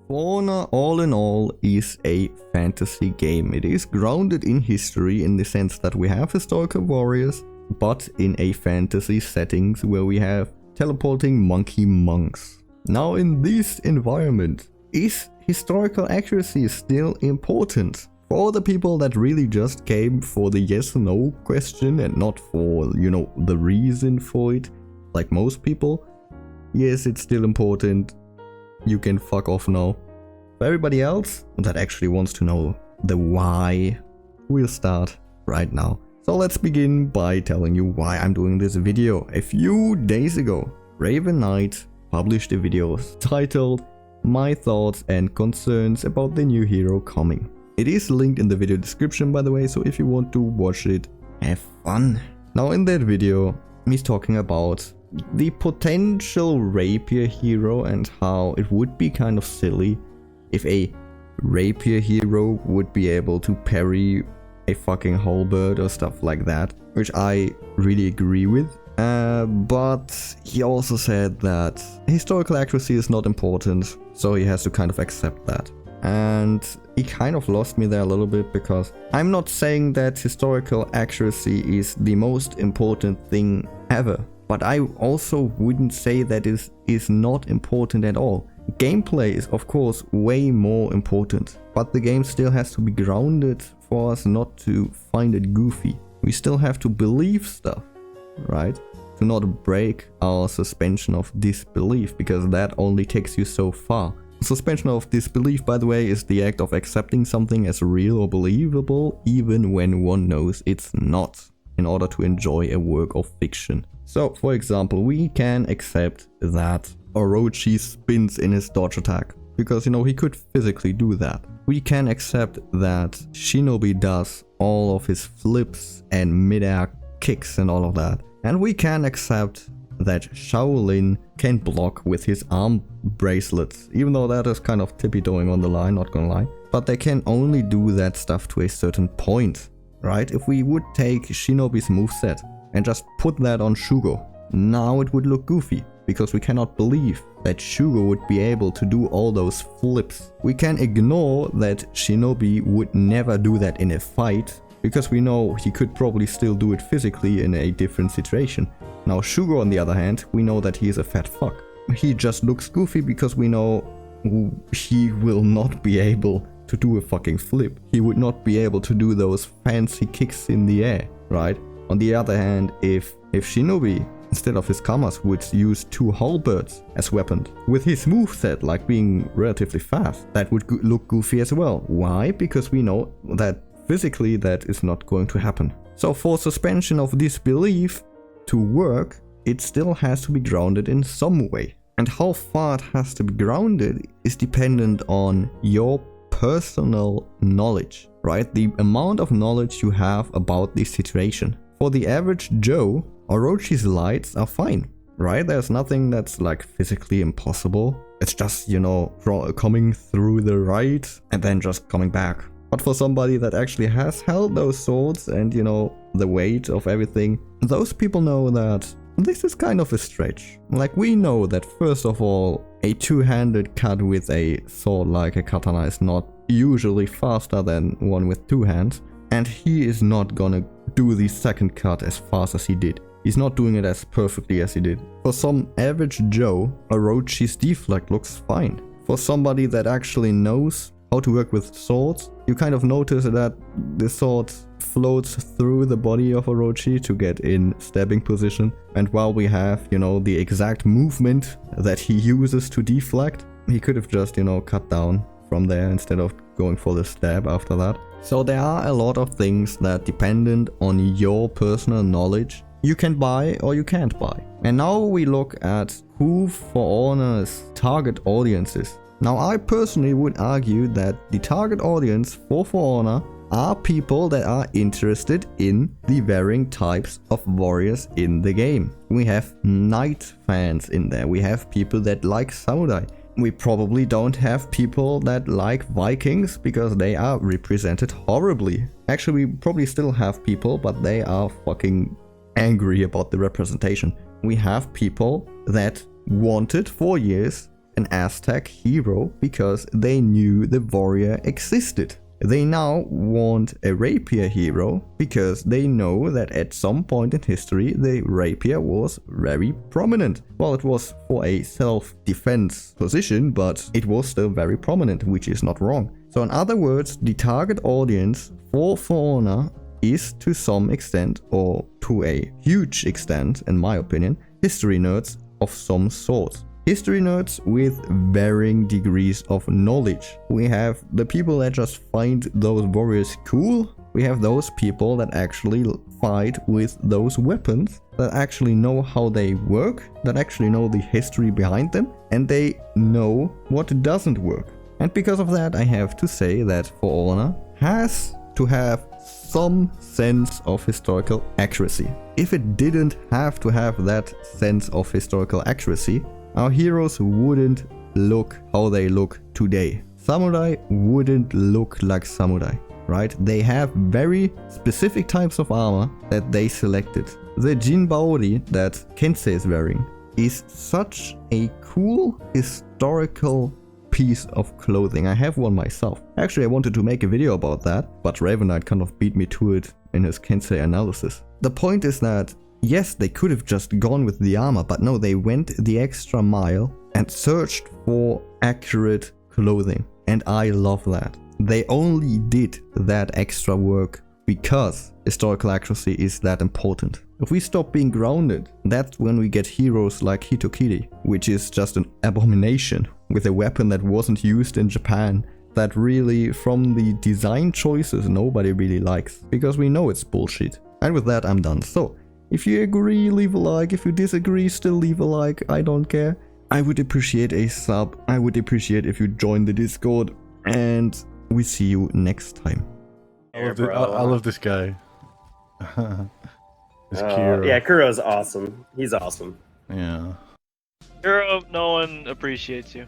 For Honor, all in all, is a fantasy game. It is grounded in history in the sense that we have historical warriors, but in a fantasy settings where we have teleporting monkey monks. Now in this environment, is historical accuracy still important? For all the people that really just came for the yes or no question and not for, the reason for it, like most people, yes, it's still important. You can fuck off now. For everybody else that actually wants to know the why, we'll start right now. So let's begin by telling you why I'm doing this video. A few days ago, Raven Knight published a video titled My Thoughts and Concerns about the new hero coming. It is linked in the video description, by the way, so if you want to watch it, have fun. Now in that video, he's talking about the potential rapier hero and how it would be kind of silly if a rapier hero would be able to parry a fucking halberd or stuff like that, which I really agree with. But he also said that historical accuracy is not important, so he has to kind of accept that. And he kind of lost me there a little bit, because I'm not saying that historical accuracy is the most important thing ever, but I also wouldn't say that it is not important at all. Gameplay is of course way more important, but the game still has to be grounded for us not to find it goofy. We still have to believe stuff, right? To not break our suspension of disbelief, because that only takes you so far. Suspension of disbelief, by the way, is the act of accepting something as real or believable even when one knows it's not, in order to enjoy a work of fiction. So, for example, we can accept that Orochi spins in his dodge attack, because, he could physically do that. We can accept that Shinobi does all of his flips and mid-air kicks and all of that. And we can accept that Shaolin can block with his arm bracelets, even though that is kind of tippy-toeing on the line, not gonna lie. But they can only do that stuff to a certain point, right? If we would take Shinobi's moveset and just put that on Shugo, now it would look goofy, because we cannot believe that Shugo would be able to do all those flips. We can ignore that Shinobi would never do that in a fight, because we know he could probably still do it physically in a different situation. Now Shugo, on the other hand, we know that he is a fat fuck. He just looks goofy because we know he will not be able to do a fucking flip. He would not be able to do those fancy kicks in the air, right? On the other hand, if Shinobi, instead of his kamas, would use two halberds as weapons, with his moveset like being relatively fast, that would look goofy as well. Why? Because we know that physically that is not going to happen. So for suspension of disbelief to work, it still has to be grounded in some way. And how far it has to be grounded is dependent on your personal knowledge, right? The amount of knowledge you have about the situation. For the average Joe, Orochi's lights are fine, right? There's nothing that's like physically impossible. It's just, coming through the right and then just coming back. But for somebody that actually has held those swords and, the weight of everything, those people know that this is kind of a stretch. Like, we know that first of all, a two-handed cut with a sword like a katana is not usually faster than one with two hands, and he is not gonna do the second cut as fast as he did. He's not doing it as perfectly as he did. For some average Joe, Orochi's deflect looks fine. For somebody that actually knows how to work with swords, you kind of notice that the sword floats through the body of Orochi to get in stabbing position. And while we have, the exact movement that he uses to deflect, he could have just, cut down from there instead of going for the stab after that. So there are a lot of things that, dependent on your personal knowledge, you can buy or you can't buy. And now we look at who For Honor's target audience is. Now, I personally would argue that the target audience for Honor are people that are interested in the varying types of warriors in the game. We have knight fans in there, we have people that like samurai. We probably don't have people that like Vikings because they are represented horribly. Actually, we probably still have people, but they are fucking angry about the representation. We have people that wanted for years an Aztec hero because they knew the warrior existed. They now want a rapier hero because they know that at some point in history the rapier was very prominent. Well, it was for a self-defense position, but it was still very prominent, which is not wrong. So in other words, the target audience For Honor is to some extent, or to a huge extent in my opinion, history nerds of some sort. History nerds with varying degrees of knowledge. We have the people that just find those warriors cool. We have those people that actually fight with those weapons, that actually know how they work, that actually know the history behind them, and they know what doesn't work. And because of that, I have to say that For Honor has to have some sense of historical accuracy. If it didn't have to have that sense of historical accuracy, our heroes wouldn't look how they look today. Samurai wouldn't look like samurai, right? They have very specific types of armor that they selected. The Jinbaori that Kensei is wearing is such a cool historical piece of clothing. I have one myself. Actually, I wanted to make a video about that, but Raven Knight kind of beat me to it in his Kensei analysis. The point is that yes, they could have just gone with the armor, but no, they went the extra mile and searched for accurate clothing. And I love that. They only did that extra work because historical accuracy is that important. If we stop being grounded, that's when we get heroes like Hitokiri, which is just an abomination with a weapon that wasn't used in Japan, that really, from the design choices, nobody really likes, because we know it's bullshit. And with that, I'm done. So, if you agree, leave a like. If you disagree, still leave a like. I don't care. I would appreciate a sub. I would appreciate if you join the Discord. And we see you next time. I love this guy. This Kuro. Yeah, Kuro's awesome. He's awesome. Yeah. Kuro, no one appreciates you.